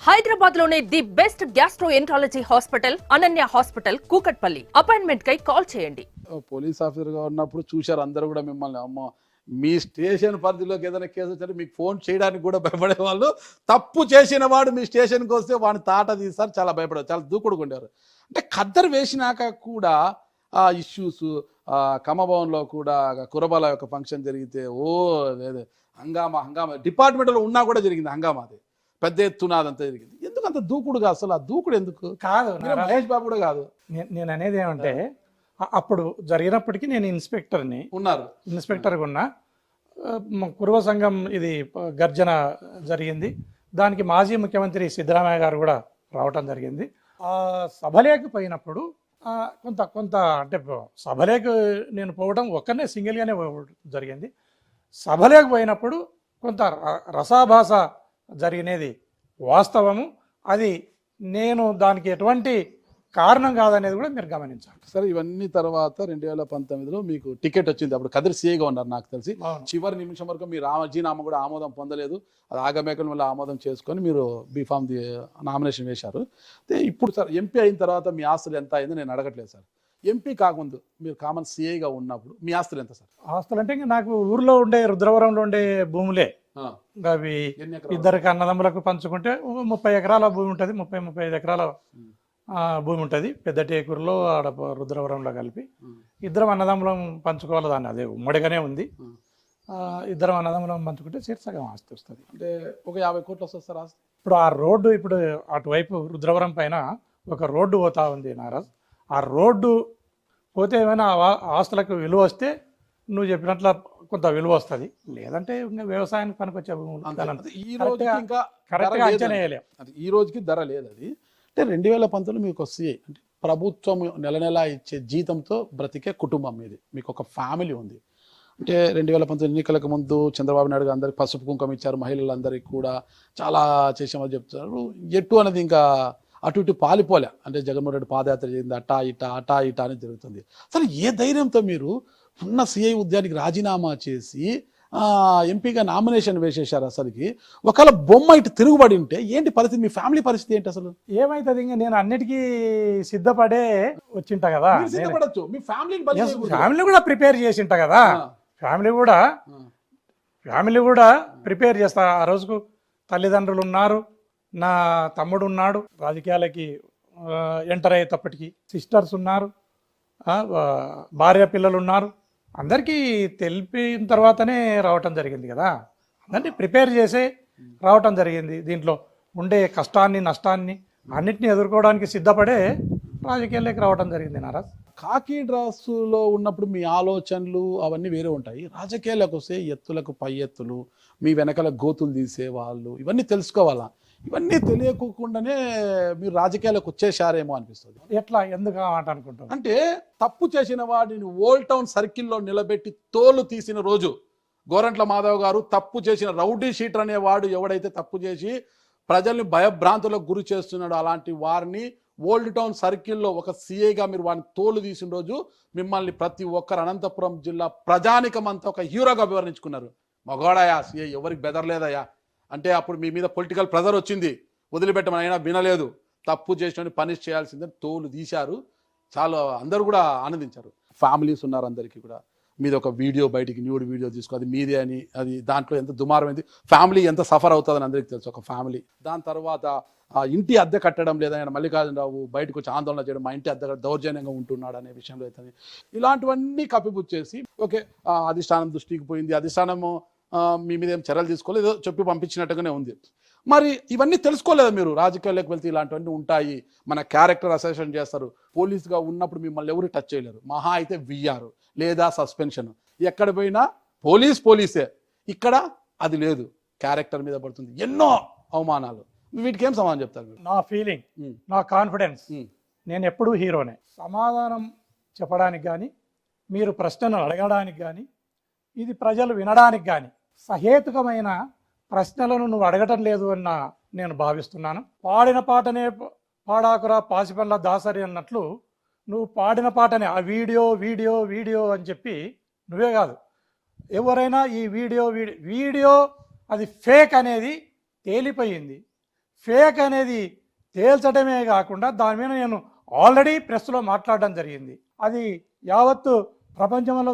హైదరాబాద్ లోనే the best gastroenterology hospital Ananya hospital Kukatpally. Appointment కై call చేయండి. పోలీస్ ఆఫీసర్ గా ఉన్నప్పుడు చూశారు అందరూ కూడా మిమ్మల్ని. అమ్మ మీ స్టేషన్ పరిధిలోకి ఏదైనా కేసు వచ్చారు మీకు ఫోన్ చేయడానికి కూడా భయపడే వాళ్ళు. తప్పు చేసిన వాడు మీ స్టేషన్కి వస్తే వాడిని తాట తీస్తారు, చాలా భయపడేవారు, చాలా దూకుడుగా ఉండేవారు. అంటే ఖద్దరు వేసినాక కూడా ఆ ఇష్యూస్, కమభవన్లో కూడా కురబాల యొక్క ఫంక్షన్ జరిగితే హంగామా డిపార్ట్మెంట్లో ఉన్నా కూడా జరిగింది హంగామా. అది పెద్ద ఎత్తున అదంతా జరిగింది. ఎందుకు అంత దూకుడుగా? అసలు ఆ దూకుడు ఎందుకు? కాదు, మహేష్ బాబు కూడా కాదు. నేను అనేది ఏమంటే అప్పుడు జరిగినప్పటికీ నేను ఇన్స్పెక్టర్గా ఉన్నా. కురువ సంఘం ఇది గర్జన జరిగింది. దానికి మాజీ ముఖ్యమంత్రి సిద్ధరామయ్య గారు కూడా రావటం జరిగింది. ఆ సభలోకి పోయినప్పుడు కొంత అంటే సభలోకి నేను పోవడం ఒక్కనే సింగిల్గానే జరిగింది. సభలోకి పోయినప్పుడు కొంత రసాభాస జరిగినది వాస్తవము. అది నేను దానికి ఎటువంటి కారణం కాదనేది కూడా మీరు గమనించాలి. సరే, ఇవన్నీ తర్వాత 2019లో మీకు టికెట్ వచ్చింది. అప్పుడు కదిరి సీఏగా ఉన్నారు నాకు తెలిసి. చివరి నిమిషం వరకు మీ రాజీనామా కూడా ఆమోదం పొందలేదు. అది ఆగమేకల వల్ల ఆమోదం చేసుకొని మీరు బీఫామ్ నామినేషన్ వేశారు. ఇప్పుడు సార్ ఎంపీ అయిన తర్వాత మీ ఆస్తులు ఎంత అయిందో నేను అడగట్లేదు సార్. ఎంపీ కాకముందు మీరు కామన్ సీఏగా ఉన్నప్పుడు మీ ఆస్తులు ఎంత సార్? ఆస్తులు అంటే నాకు ఊర్లో ఉండే రుద్రవరంలో ఉండే భూములే. అవి ఇద్దరికి అన్నదమ్ములకు పంచుకుంటే 30 ఎకరాల భూమి ఉంటుంది, 30-35 ఎకరాల భూమి ఉంటుంది. పెద్ద టేకూరులో ఆడ రుద్రవరంలో కలిపి ఇద్దరం అన్నదమ్ములం పంచుకోవాలి. దాన్ని అదే ఉమ్మడిగానే ఉంది. ఇద్దరం అన్నదమ్ములం పంచుకుంటే సగం ఆస్తి వస్తుంది. అంటే ఒక 50 కోట్లు వస్తుంది సార్ ఆస్తి. ఇప్పుడు ఆ రోడ్డు ఇప్పుడు అటువైపు రుద్రవరం పైన ఒక రోడ్డు పోతా ఉంది నారాజ్. ఆ రోడ్డు పోతే ఏమైనా ఆస్తులకు విలువ వస్తే నువ్వు చెప్పినట్ల కొంత విలువ వస్తుంది. లేదంటే ఇంకా వ్యవసాయానికి పనికొచ్చే ఈ రోజుకి ధర లేదు. అది అంటే 2019 మీకు వస్తాయి. అంటే ప్రభుత్వం నెల ఇచ్చే జీతంతో బ్రతికే కుటుంబం మీది. మీకు ఒక ఫ్యామిలీ ఉంది. అంటే 2019 ఎన్నికలకు ముందు చంద్రబాబు నాయుడు గారు అందరికి పసుపు కుంకుమ ఇచ్చారు. మహిళలందరికీ కూడా చాలా చేసామని చెప్తున్నారు. ఎటు అనేది ఇంకా అటు ఇటు పాలిపోలే. అంటే జగన్మోహన్ రెడ్డి పాదయాత్ర చేసింది, అటా ఇటా అని జరుగుతుంది. అసలు ఏ ధైర్యంతో మీరు ఉన్న సిఐ ఉద్యోగానికి రాజీనామా చేసి ఎంపీగా నామినేషన్ వేసేశారు? అసలుకి ఒకవేళ బొమ్మ ఇటు తిరుగుబడి ఉంటే ఏంటి పరిస్థితి? మీ ఫ్యామిలీ పరిస్థితి ఏంటి అసలు? ఏమైతుంది? ఇంకా నేను అన్నిటికీ సిద్ధపడే వచ్చింటా కదా. సిద్ధపడచ్చు. మీ ఫ్యామిలీ కూడా ప్రిపేర్ చేసింటా కదా. ఫ్యామిలీ కూడా ప్రిపేర్ చేస్తా. ఆ రోజుకు తల్లిదండ్రులు ఉన్నారు, నా తమ్ముడు ఉన్నాడు, రాజకీయాలకి ఎంటర్ అయ్యేటప్పటికి సిస్టర్స్ ఉన్నారు, భార్య పిల్లలు ఉన్నారు. అందరికీ తెలిపిన తర్వాతనే రావటం జరిగింది కదా. అందరినీ ప్రిపేర్ చేసే రావటం జరిగింది. దీంట్లో ఉండే కష్టాన్ని నష్టాన్ని అన్నిటిని ఎదుర్కోవడానికి సిద్ధపడే రాజకీయాల్లోకి రావటం జరిగింది నారాజ్. కాకి డ్రాసులో ఉన్నప్పుడు మీ ఆలోచనలు అవన్నీ వేరే ఉంటాయి. రాజకీయాలకు వస్తే ఎత్తులకు పై ఎత్తులు, మీ వెనకాల గోతులు తీసేవాళ్ళు, ఇవన్నీ తెలుసుకోవాలా? ఇవన్నీ తెలియకుండానే మీరు రాజకీయాలకు వచ్చేసారేమో అనిపిస్తుంది. ఎట్లా, ఎందుకు మాట అనుకుంటాం అంటే తప్పు చేసిన వాడిని ఓల్డ్ టౌన్ సర్కిల్లో నిలబెట్టి తోలు తీసిన రోజు గోరంట్ల మాధవ్ గారు తప్పు చేసిన రౌడీ షీటర్ అనేవాడు ఎవడైతే తప్పు చేసి ప్రజల్ని భయభ్రాంతులకు గురి చేస్తున్నాడో అలాంటి వారిని ఓల్డ్ టౌన్ సర్కిల్లో ఒక సీఐగా మీరు వాడిని తోలు తీసిన రోజు మిమ్మల్ని ప్రతి ఒక్కరు అనంతపురం జిల్లా ప్రజానికమంతా ఒక హీరోగా వివరించుకున్నారు. మగవాడయా సీఐ, ఎవరికి బెదరలేదయా అంటే అప్పుడు మీ మీద పొలిటికల్ ప్రెజర్ వచ్చింది, వదిలిపెట్టమని అయినా వినలేదు. తప్పు చేసిన పనిష్ చేయాల్సిందని తోలు తీశారు. చాలా అందరూ కూడా ఆనందించారు. ఫ్యామిలీస్ ఉన్నారు, అందరికీ కూడా మీది ఒక వీడియో బయటికి న్యూడ్ వీడియో తీసుకో, అది మీదే అని, అది దాంట్లో ఎంత దుమారమైంది, ఫ్యామిలీ ఎంత సఫర్ అవుతుందని అందరికీ తెలుసు. ఒక ఫ్యామిలీ దాని తర్వాత ఇంటి అద్దె కట్టడం లేదని మల్లికార్జునరావు బయటకు వచ్చి ఆందోళన చేయడం, మా ఇంటి అద్దె దౌర్జన్యంగా ఉంటున్నాడు అనే విషయంలో అవుతుంది. ఇలాంటివన్నీ కప్పిపుచ్చేసి ఓకే అధిష్టానం దృష్టికి పోయింది, అధిష్టానము మీ మీద ఏం చర్యలు తీసుకోలేదు, ఏదో చెప్పి పంపించినట్టుగానే ఉంది. మరి ఇవన్నీ తెలుసుకోలేదా మీరు? రాజకీయాల్లోకి వెళ్తే ఇలాంటివన్నీ ఉంటాయి, మన క్యారెక్టర్ అసెషన్ చేస్తారు. పోలీసుగా ఉన్నప్పుడు మిమ్మల్ని ఎవరు టచ్ చేయలేరు. మహా అయితే విఆర్ లేదా సస్పెన్షన్. ఎక్కడ పోయినా పోలీసే. ఇక్కడ అది లేదు, క్యారెక్టర్ మీద పడుతుంది ఎన్నో అవమానాలు. వీటికి ఏం సమాధానం చెప్తారు? నా ఫీలింగ్, నా కాన్ఫిడెన్స్, నేను ఎప్పుడూ హీరోనే. సమాధానం చెప్పడానికి కానీ, మీరు ప్రశ్నలు అడగడానికి కానీ, ఇది ప్రజలు వినడానికి కానీ సహేతుకమైన ప్రశ్నలను నువ్వు అడగటం లేదు అన్న నేను భావిస్తున్నాను. పాడిన పాటనే పాడాకురా పాసిపల్ల దాసరి అన్నట్లు నువ్వు పాడిన పాటనే ఆ వీడియో అని చెప్పి నువ్వే కాదు ఎవరైనా ఈ వీడియో అది ఫేక్ అనేది తేలిపోయింది. ఫేక్ అనేది తేల్చడమే కాకుండా దాని మీద నేను ఆల్రెడీ ప్రెస్లో మాట్లాడడం జరిగింది. అది యావత్తు ప్రపంచంలో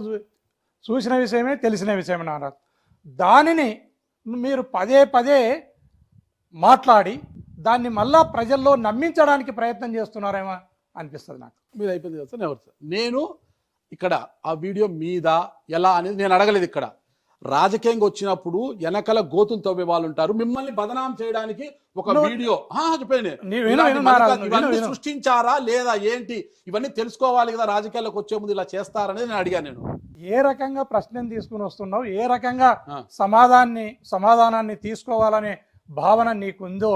చూసిన విషయమే, తెలిసిన విషయమే నారాజ్. దానిని మీరు పదే పదే మాట్లాడి దాన్ని మళ్ళా ప్రజల్లో నమ్మించడానికి ప్రయత్నం చేస్తున్నారేమో అనిపిస్తుంది నాకు. మీద అయిపోయింది కదా సార్. ఎవరు సార్ నేను ఇక్కడ ఆ వీడియో మీద ఎలా అనేది నేను అడగలేదు. ఇక్కడ రాజకీయంగా వచ్చినప్పుడు వెనకల గోతులు తవ్వే వాళ్ళు ఉంటారు, మిమ్మల్ని బదనాం చేయడానికి ఒక వీడియో చెప్పండి ఇవన్నీ సృష్టించారా లేదా ఏంటి, ఇవన్నీ తెలుసుకోవాలి కదా రాజకీయాల్లోకి వచ్చే ముందు ఇలా చేస్తారనేది నేను అడిగాను. నేను ఏ రకంగా ప్రశ్నను తీసుకుని వస్తున్నావు, ఏ రకంగా సమాధానాన్ని తీసుకోవాలనే భావన నీకుందో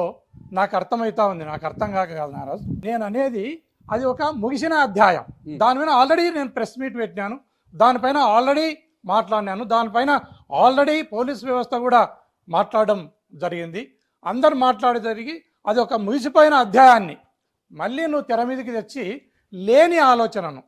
నాకు అర్థమవుతా ఉంది. నాకు అర్థం కాక కాదు నారాజ్. నేను అనేది అది ఒక ముగిసిన అధ్యాయం. దాని మీద ఆల్రెడీ నేను ప్రెస్ మీట్ పెట్టినాను, దానిపైన ఆల్రెడీ మాట్లాడినాను, దానిపైన ఆల్రెడీ పోలీస్ వ్యవస్థ కూడా మాట్లాడడం జరిగింది. అందరు మాట్లాడి జరిగి అది ఒక ముగిసిపోయిన అధ్యాయాన్ని మళ్ళీ నువ్వు తెర మీదకి తెచ్చి లేని ఆలోచనను,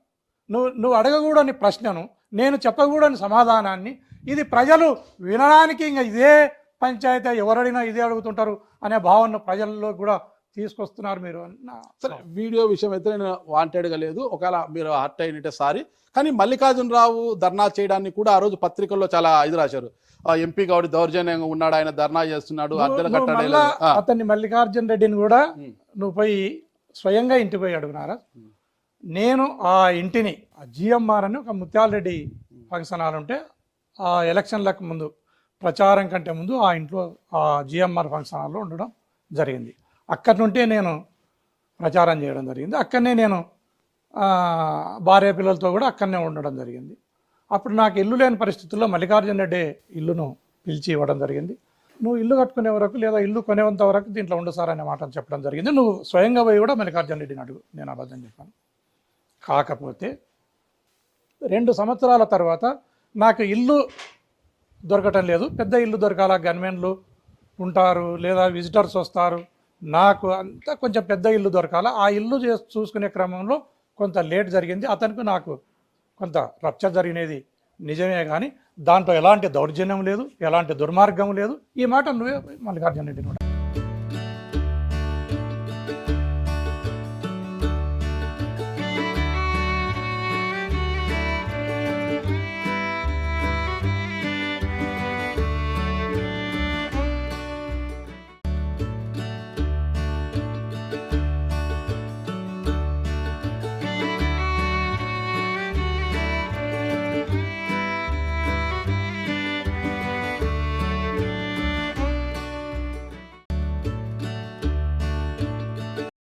నువ్వు అడగకూడని ప్రశ్నను, నేను చెప్పకూడని సమాధానాన్ని, ఇది ప్రజలు వినడానికి ఇంకా ఇదే పంచాయతీ ఎవరడినా ఇదే అడుగుతుంటారు అనే భావన ప్రజల్లో కూడా తీసుకొస్తున్నారు మీరు. సరే, వీడియో విషయం అయితే నేను వాంటెడ్గా లేదు, ఒకవేళ మీరు హర్ట్ అయినట్టే సారీ. కానీ మల్లికార్జునరావు ధర్నా చేయడానికి కూడా ఆ రోజు పత్రికల్లో చాలా ఇది రాశారు, ఎంపీ గౌడి దౌర్జన్యంగా ఉన్నాడు, ఆయన ధర్నా చేస్తున్నాడు, అద్దెలు కట్టడం. అతన్ని మల్లికార్జున రెడ్డిని కూడా నువ్వు పోయి స్వయంగా ఇంటికి పోయి అడుగునారా. నేను ఆ ఇంటిని జిఎంఆర్ అని ఒక ముత్యాలరెడ్డి ఫంక్షన్ హాల్ ఉంటే ఆ ఎలక్షన్లకు ముందు ప్రచారం కంటే ముందు ఆ ఇంట్లో ఆ జిఎంఆర్ ఫంక్షన్ హాల్లో ఉండడం జరిగింది. అక్కడి నుండే నేను ప్రచారం చేయడం జరిగింది. అక్కడనే నేను భార్య పిల్లలతో కూడా అక్కడనే ఉండడం జరిగింది. అప్పుడు నాకు ఇల్లు లేని పరిస్థితుల్లో మల్లికార్జున రెడ్డి ఇల్లును పిలిచి ఇవ్వడం జరిగింది. నువ్వు ఇల్లు కట్టుకునే వరకు లేదా ఇల్లు కొనేంత వరకు దీంట్లో ఉండు సార్ అనే మాట చెప్పడం జరిగింది. నువ్వు స్వయంగా పోయి కూడా మల్లికార్జున రెడ్డిని అడుగు, నేను అబద్ధం చెప్పాను. కాకపోతే 2 సంవత్సరాల తర్వాత నాకు ఇల్లు దొరకటం లేదు. పెద్ద ఇల్లు దొరకాల, గన్మెన్లు ఉంటారు లేదా విజిటర్స్ వస్తారు, నాకు అంతా కొంచెం పెద్ద ఇల్లు దొరకాల. ఆ ఇల్లు చూసుకునే క్రమంలో కొంత లేట్ జరిగింది. అతనికి నాకు కొంత రప్చర్ జరిగినది నిజమే, కానీ దాంట్లో ఎలాంటి దౌర్జన్యం లేదు, ఎలాంటి దుర్మార్గం లేదు. ఈ మాట నువ్వే మల్లికార్జున రెడ్డి